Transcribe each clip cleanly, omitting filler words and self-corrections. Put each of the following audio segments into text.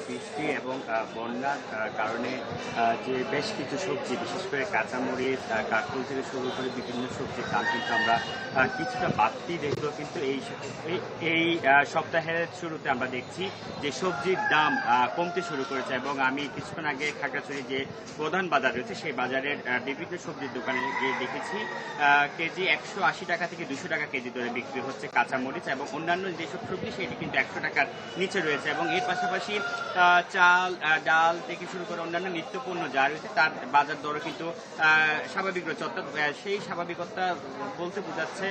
বৃষ্টি এবং বন্যার কারণে যে বেশ কিছু সবজি, বিশেষ করে কাঁচামরিচ, কাঁকরোল থেকে শুরু করে বিভিন্ন সবজির দাম কিন্তু আমরা কিছুটা বাড়তি দেখলেও কিন্তু এই সপ্তাহের শুরুতে আমরা দেখছি যে সবজির দাম কমতে শুরু করেছে। এবং আমি কিছুক্ষণ আগে খাগড়াছড়ি যে প্রধান বাজার রয়েছে সেই বাজারের বিভিন্ন সবজির দোকানে গিয়ে দেখেছি কেজি 180 টাকা থেকে 200 টাকা কেজি দরে বিক্রি হচ্ছে কাঁচামরিচ, এবং অন্যান্য যেসব সবজি সেটি কিন্তু 100 টাকার নিচে রয়েছে। এবং এর পাশাপাশি চাল, ডাল থেকে শুরু করে অন্যান্য নিত্যপণ্য যা রয়েছে তার বাজার দরও কিন্তু স্বাভাবিক রয়েছে। অর্থাৎ সেই স্বাভাবিকতা বলতে বোঝাচ্ছে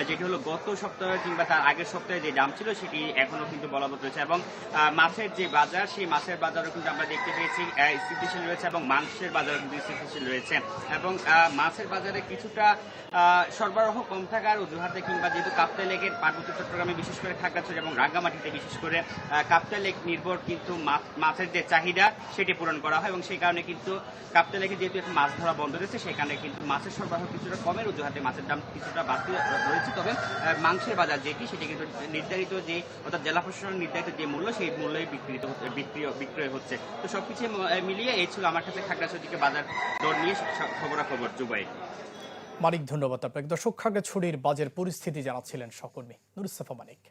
যেটি হলো গত সপ্তাহে কিংবা তার আগের সপ্তাহে যে দাম ছিল সেটি এখনো কিন্তু বলবৎ রয়েছে। এবং মাছের যে বাজার, সেই মাছের বাজারও কিন্তু আমরা দেখতে পেয়েছি স্থিতিশীল রয়েছে, এবং মাংসের বাজারও কিন্তু স্থিতিশীল রয়েছে। এবং মাছের বাজারে কিছুটা সরবরাহ কম থাকার অজুহাতে, কিংবা যেহেতু কাপ্তাই লেকের পার্বত্য চট্টগ্রামে বিশেষ করে খাগড়াছড়ি এবং রাঙ্গামাটিতে বিশেষ করে কাপ্তাই লেক নির্ভর কিন্তু মাছের যে চাহিদা সেটি পূরণ করা হয়, এবং সেই কারণে কিন্তু কাপ্তাই লেকে যেহেতু এখন মাছ ধরা বন্ধ রয়েছে সেখানে কিন্তু মাছের সরবরাহ কিছুটা কমের অজুহাতে মাছের দাম কিছুটা বাড়তি রয়েছে। তবে মাংসের বাজার যেটি সেটি কিন্তু নির্ধারিত যে, অর্থাৎ জেলা প্রশাসনের নির্ধারিত যে মূল্য সেই মূল্যই বিক্রয় হচ্ছে। তো সবকিছু মিলিয়ে এই ছিল আমার কাছে খাগড়াছড়ি থেকে বাজার দর নিয়ে খবরাখবর। জুবাই মানিক, ধন্যবাদ আপনাকে। দর্শক, খাগড়াছড়ির বাজার পরিস্থিতি জানাচ্ছিলেন সহকর্মী নুরুস সাফা মানিক।